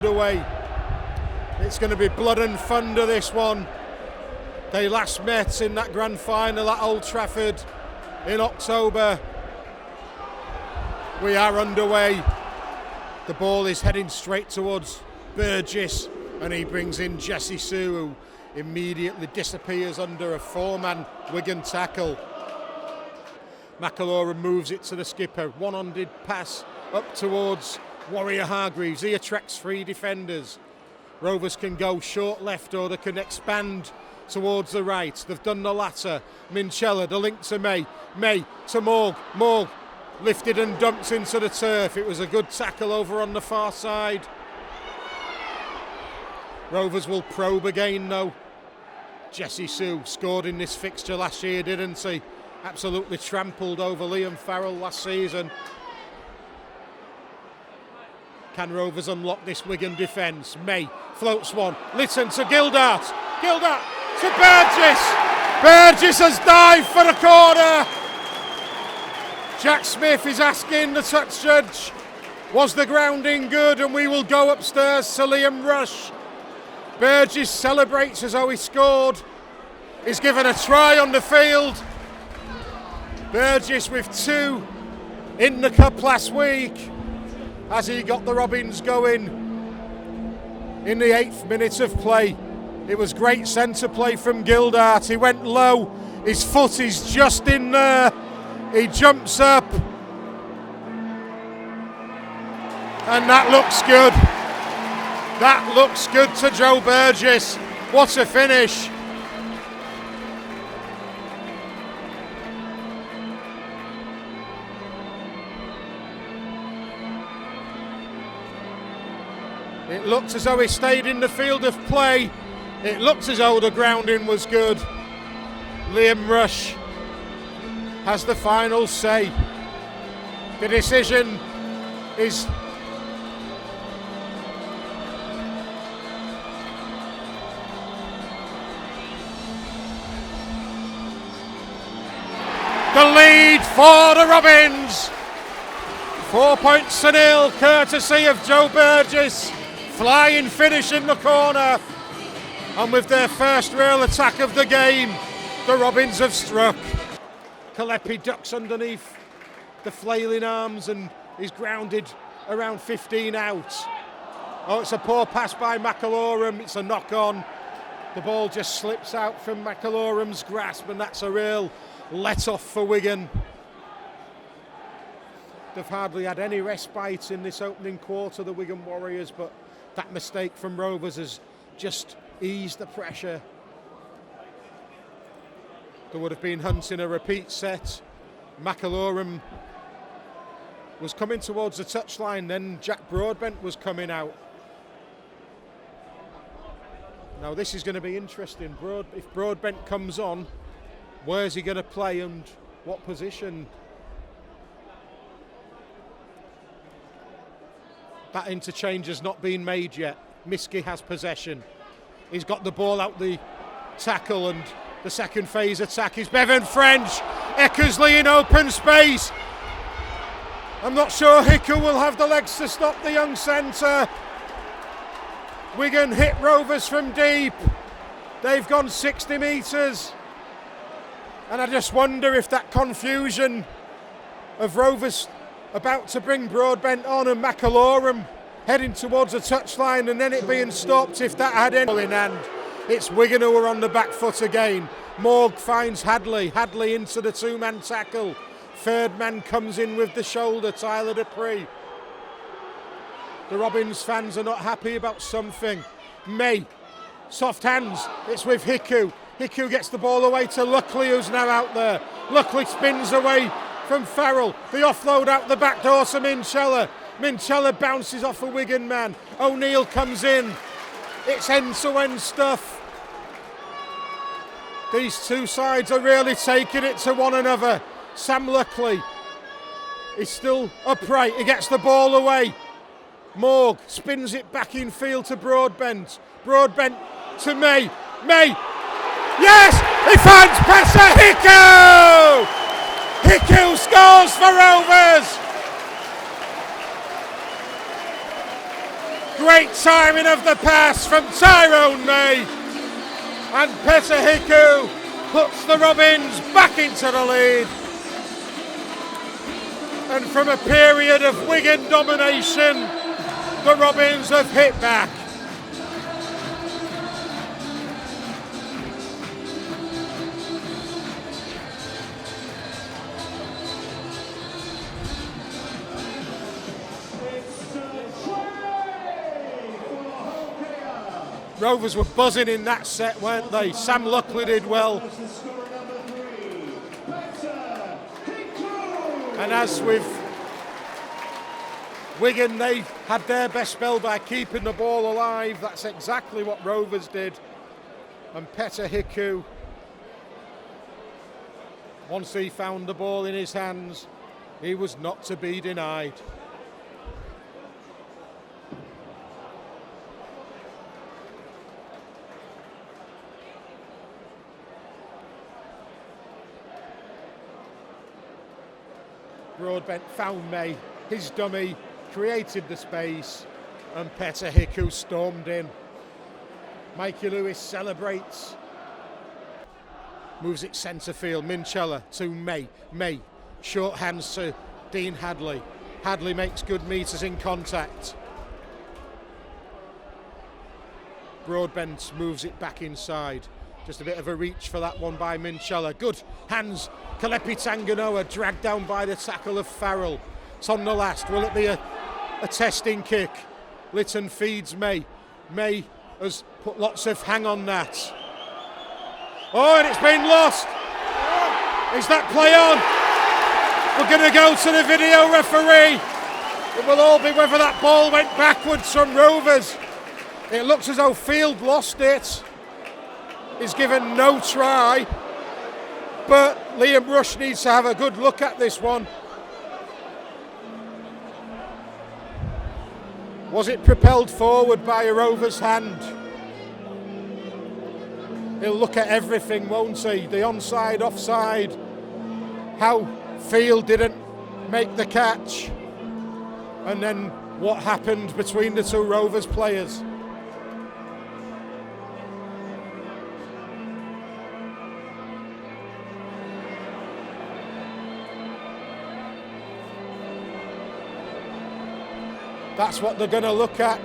Away. It's going to be blood and thunder, this one. They last met in that grand final at Old Trafford in October. We are underway. The ball is heading straight towards Burgess, and he brings in Jesse Sue, who immediately disappears under a four-man Wigan tackle. McAlora moves it to the skipper. One-handed pass up towards Warea-Hargreaves. He attracts three defenders. Rovers can go short left, or they can expand towards the right. They've done the latter. Minchella, the link to May. May to Morg. Morg lifted and dumped into the turf. It was a good tackle over on the far side. Rovers will probe again though. Jesse Sue scored in this fixture last year, didn't he? Absolutely trampled over Liam Farrell last season. Can Rovers unlock this Wigan defence? May floats one. Litten to Gildart. Gildart to Burgess. Burgess has dived for the corner. Jack Smith is asking the touch judge, was the grounding good? And we will go upstairs to Liam Rush. Burgess celebrates as though he scored. He's given a try on the field. Burgess with two in the cup last week, as he got the Robins going in the 8th minute of play. It was great centre play from Gildart. He went low, his foot is just in there, he jumps up, and that looks good. That looks good to Joe Burgess. What a finish. It looked as though he stayed in the field of play. It looked as though the grounding was good. Liam Rush has the final say. The decision is the lead for the Robins. 4 points to nil, courtesy of Joe Burgess. Flying finish in the corner, and with their first real attack of the game, the Robins have struck. Kalepi ducks underneath the flailing arms and is grounded around 15 out. Oh, it's a poor pass by McAlorum. It's a knock on. The ball just slips out from McAlorum's grasp, and that's a real let off for Wigan. They've hardly had any respite in this opening quarter, the Wigan Warriors, but that mistake from Rovers has just eased the pressure. There would have been hunting a repeat set. McAlorum was coming towards the touchline, then Jack Broadbent was coming out. Now this is going to be interesting. If Broadbent comes on, where's he going to play and what position? That interchange has not been made yet. Miski has possession. He's got the ball out the tackle, and the second phase attack is Bevan French. Eckersley in open space. I'm not sure Hiku will have the legs to stop the young centre. Wigan hit Rovers from deep. They've gone 60 metres. And I just wonder if that confusion of Rovers about to bring Broadbent on and McAlorum heading towards the touchline and then it being stopped, if that had any in hand. It's Wigan who are on the back foot again. Morg finds Hadley. Hadley into the two-man tackle. Third man comes in with the shoulder, Tyler Dupree. The Robins fans are not happy about something. May, soft hands, it's with Hiku. Hiku gets the ball away to Luckley, who's now out there. Luckley spins away from Farrell. The offload out the back door to Minchella. Minchella bounces off a Wigan man. O'Neill comes in. It's end-to-end stuff. These two sides are really taking it to one another. Sam Luckley is still upright. He gets the ball away. Morg spins it back in field to Broadbent. Broadbent to May. May. Yes! He finds Peta Hiku! Hiku scores for Rovers! Great timing of the pass from Tyrone May. And Peta Hiku puts the Robins back into the lead. And from a period of Wigan domination, the Robins have hit back. Rovers were buzzing in that set, weren't they? Sam Luckley did well. And as with Wigan, they had their best spell by keeping the ball alive. That's exactly what Rovers did. And Peta Hiku, once he found the ball in his hands, he was not to be denied. Broadbent found May, his dummy, created the space, and Peta Hiku stormed in. Mikey Lewis celebrates. Moves it centre field, Minchella to May. May, short hands to Dean Hadley. Hadley makes good meters in contact. Broadbent moves it back inside. Just a bit of a reach for that one by Minchella. Good hands. Kalepi Tanganoa dragged down by the tackle of Farrell. It's on the last. Will it be a testing kick? Litten feeds May. May has put lots of hang on that. Oh, and it's been lost. Is that play on? We're going to go to the video referee. It will all be whether that ball went backwards from Rovers. It looks as though Field lost it. He's given no try, but Liam Rush needs to have a good look at this one. Was it propelled forward by a Rovers hand? He'll look at everything, won't he? The onside, offside, how Field didn't make the catch, and then what happened between the two Rovers players. That's what they're going to look at.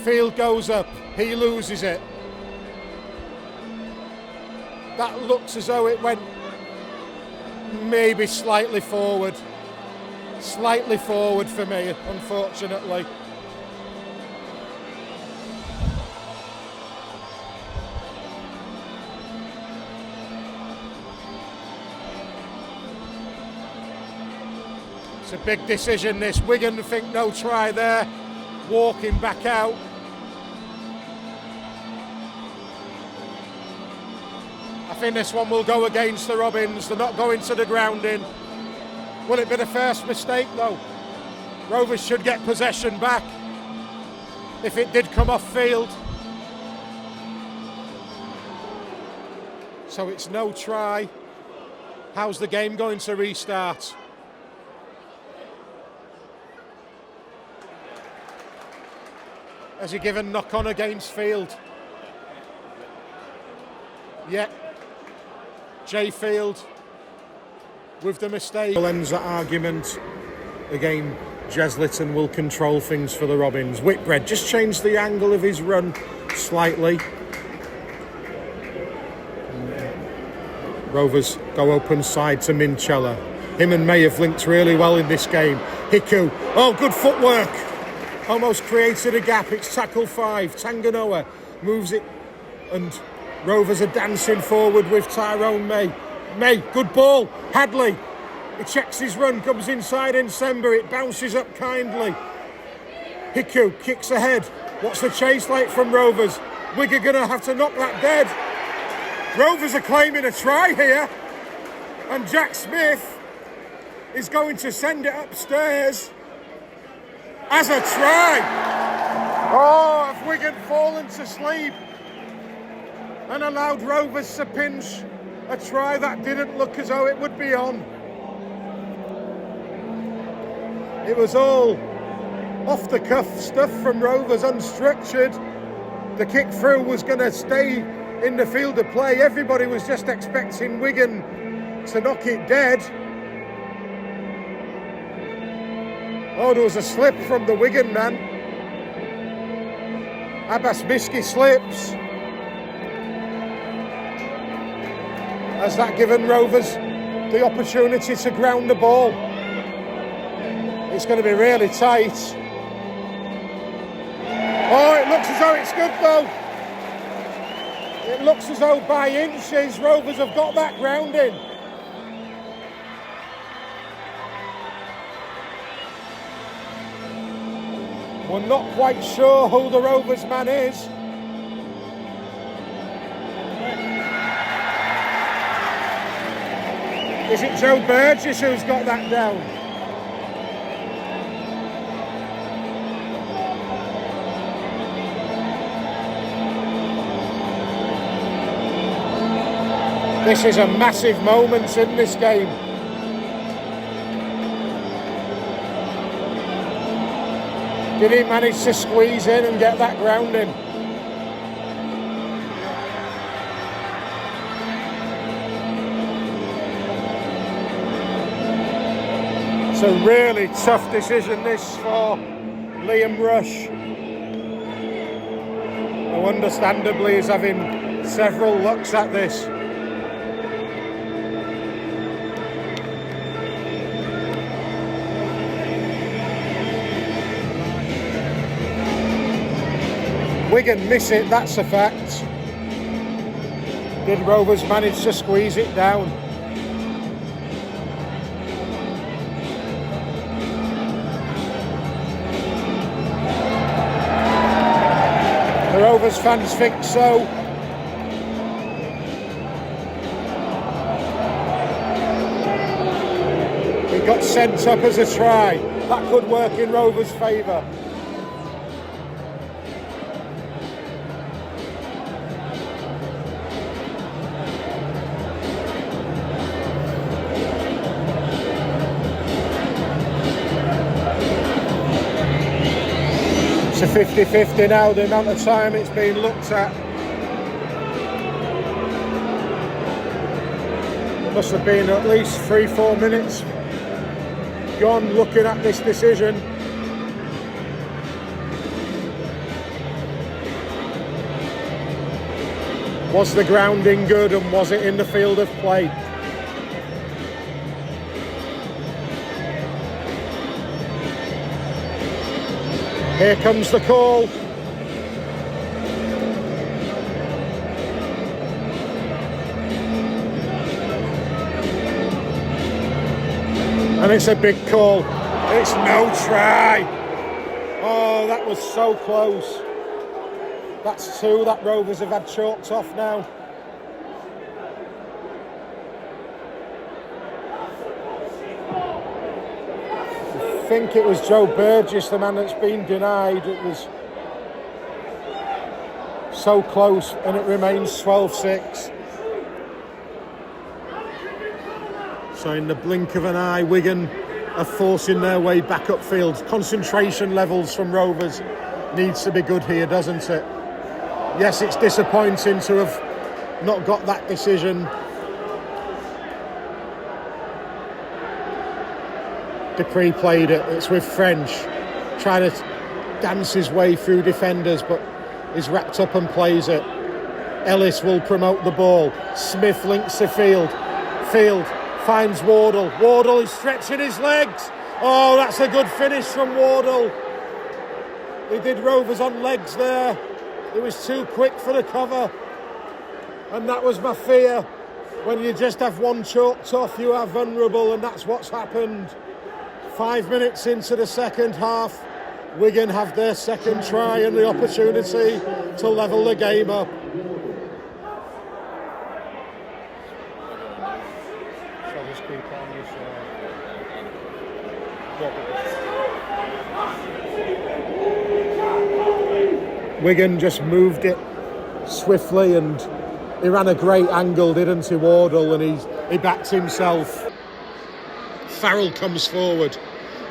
Field goes up, he loses it. That looks as though it went maybe slightly forward. Slightly forward for me, unfortunately. It's a big decision this. Wigan think no try there. Walking back out. I think this one will go against the Robins. They're not going to the grounding. Will it be the first mistake though? Rovers should get possession back if it did come off field. So it's no try. How's the game going to restart? Has he given knock on against Field? Yeah. Jay Field with the mistake. Ends that argument. Again, Jez Litten will control things for the Robins. Whitbread just changed the angle of his run slightly. Rovers go open side to Minchella. Him and May have linked really well in this game. Hiku, oh, good footwork. Almost created a gap. It's tackle 5. Tanganoa moves it, and Rovers are dancing forward with Tyrone May. May, good ball. Hadley, he checks his run, comes inside Nsemba. It bounces up kindly. Hiku kicks ahead. What's the chase like from Rovers? Wigan going to have to knock that dead. Rovers are claiming a try here, and Jack Smith is going to send it upstairs as a try. Oh, have Wigan fallen to sleep and allowed Rovers to pinch a try that didn't look as though it would be on. It was all off-the-cuff stuff from Rovers, unstructured. The kick through was going to stay in the field of play. Everybody was just expecting Wigan to knock it dead. Oh, there was a slip from the Wigan man. Abbas Miski slips. Has that given Rovers the opportunity to ground the ball? It's going to be really tight. Oh, it looks as though it's good though. It looks as though by inches Rovers have got that grounding. We're not quite sure who the Rovers man is. Is it Joe Burgess who's got that down? This is a massive moment in this game. Did he manage to squeeze in and get that grounding? It's a really tough decision this for Liam Rush, who understandably is having several looks at this. Wigan miss it, that's a fact. Did Rovers manage to squeeze it down? The Rovers fans think so. It got sent up as a try. That could work in Rovers' favour. It's a 50-50 now, the amount of time it's been looked at. Must have been at least 3-4 minutes gone looking at this decision. Was the grounding good and was it in the field of play? Here comes the call. And it's a big call. It's no try. Oh, that was so close. That's two that Rovers have had chalked off now. I think it was Joe Burgess, the man that's been denied. It was so close and it remains 12-6. So in the blink of an eye, Wigan are forcing their way back upfield. Concentration levels from Rovers needs to be good here, doesn't it? Yes, it's disappointing to have not got that decision. Dupree played it. It's with French, trying to dance his way through defenders, but he's wrapped up and plays it. Ellis will promote the ball. Smith links the field. Field finds Wardle. Wardle is stretching his legs. Oh, that's a good finish from Wardle. He did Rovers on legs there. It was too quick for the cover. And that was my fear. When you just have one chalked off, you are vulnerable, and that's what's happened. 5 minutes into the second half, Wigan have their second try and the opportunity to level the game up. Wigan just moved it swiftly and He ran a great angle, didn't he, Wardle, and he backed himself. Farrell comes forward.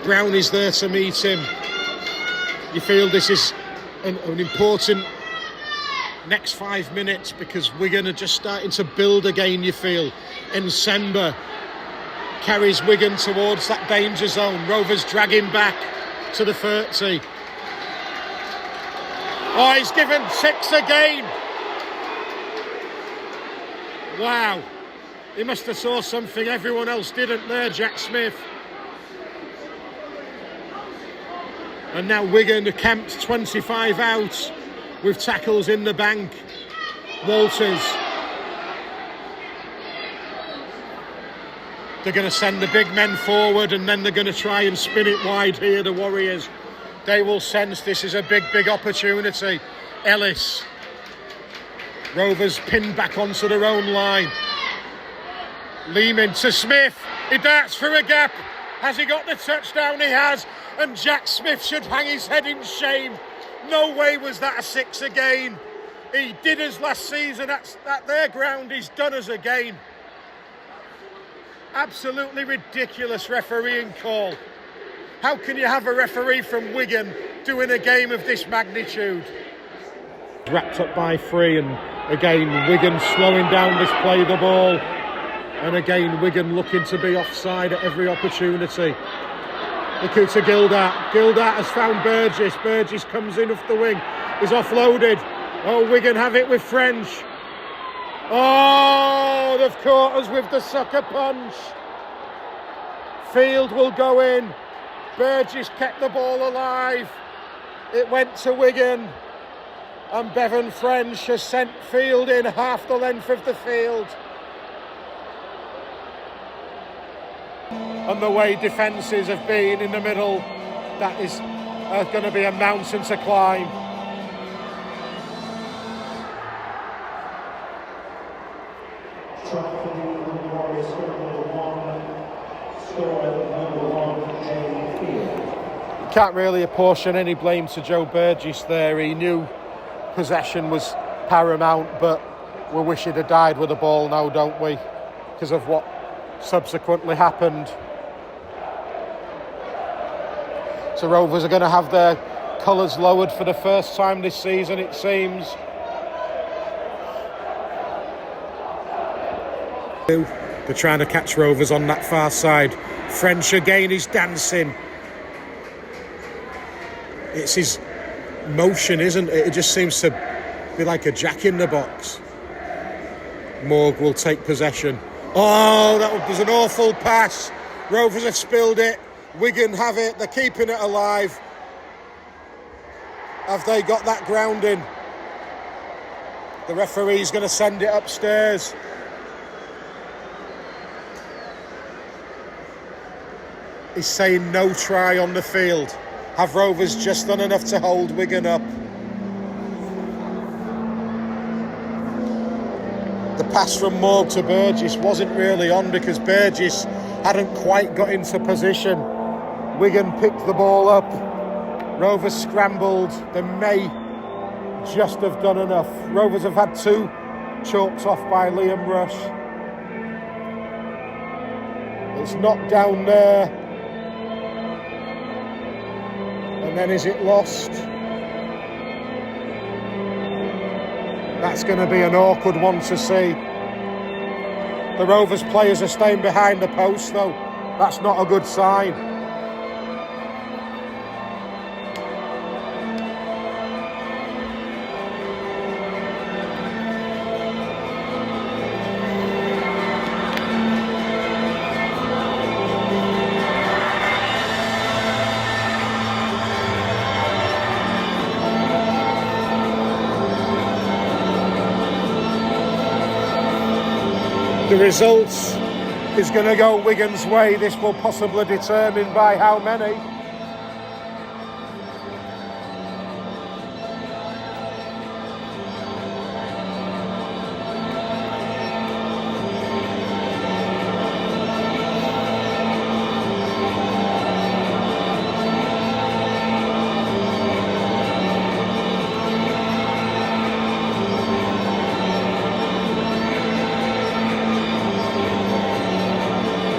Brown is there to meet him. You feel this is an important next 5 minutes because Wigan are just starting to build again, you feel. Nsemba carries Wigan towards that danger zone. Rovers drag him back to the 30. Oh, he's given 6 again. Wow. He must have saw something everyone else didn't there, Jack Smith. And now Wigan are camped 25 out with tackles in the bank. Walters. They're going to send the big men forward and then they're going to try and spin it wide here, the Warriors. They will sense this is a big, big opportunity. Ellis. Rovers pinned back onto their own line. Lehman to Smith. He darts through a gap. Has he got the touchdown? He has. And Jack Smith should hang his head in shame. No way was that a 6 again. He did us last season at their ground. He's done us again. Absolutely ridiculous refereeing call. How can you have a referee from Wigan doing a game of this magnitude? Wrapped up by 3, and again Wigan slowing down this play the ball. And again Wigan looking to be offside at every opportunity. Hiku to Gildart. Gildart has found Burgess. Burgess comes in off the wing. He's offloaded. Oh, Wigan have it with French. Oh, they've caught us with the sucker punch. Field will go in. Burgess kept the ball alive. It went to Wigan. And Bevan French has sent Field in half the length of the field. And the way defences have been in the middle, that is going to be a mountain to climb. Can't really apportion any blame to Joe Burgess there. He knew possession was paramount, but we wish he'd have died with the ball now, don't we? Because of what subsequently happened. So Rovers are going to have their colours lowered for the first time this season, it seems. They're trying to catch Rovers on that far side. French again is dancing. It's his motion, isn't it? It just seems to be like a jack in the box. Morg will take possession. Oh, that was an awful pass. Rovers have spilled it. Wigan have it. They're keeping it alive. Have they got that grounding? The referee's going to send it upstairs. He's saying no try on the field. Have Rovers just done enough to hold Wigan up? The pass from Morg to Burgess wasn't really on because Burgess hadn't quite got into position. Wigan picked the ball up. Rovers scrambled. They may just have done enough. Rovers have had 2 chalked off by Liam Rush. It's knocked down there. And then is it lost? That's going to be an awkward one to see. The Rovers players are staying behind the post though. That's not a good sign. The result is going to go Wigan's way. This will possibly determine by how many.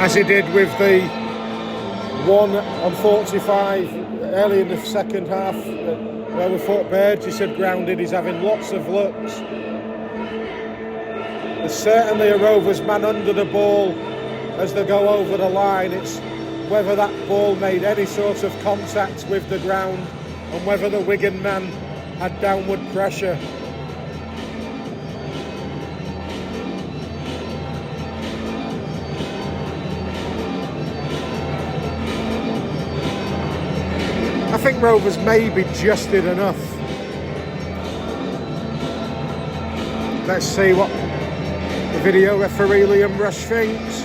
as he did with the 1 on 45 early in the second half, where we fought Birds. He said grounded, he's having lots of looks. There's certainly a Rovers man under the ball as they go over the line. It's whether that ball made any sort of contact with the ground and whether the Wigan man had downward pressure. I think Rovers maybe just did enough. Let's see what the video referee Liam Rush thinks.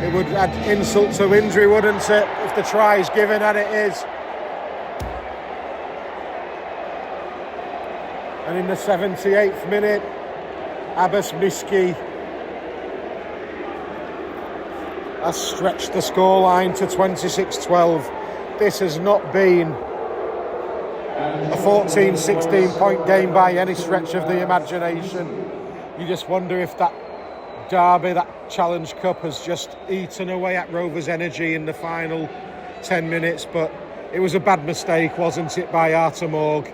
It would add insult to injury, wouldn't it, if the try is given, and it is. And in the 78th minute, Abbas Miski has stretched the scoreline to 26-12. This has not been a 14-16 point game by any stretch of the imagination. You just wonder if that derby, that Challenge Cup, has just eaten away at Rovers' energy in the final 10 minutes. But it was a bad mistake, wasn't it, by Artem Org?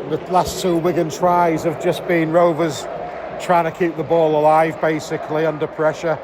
The last 2 Wigan tries have just been Rovers trying to keep the ball alive, basically, under pressure.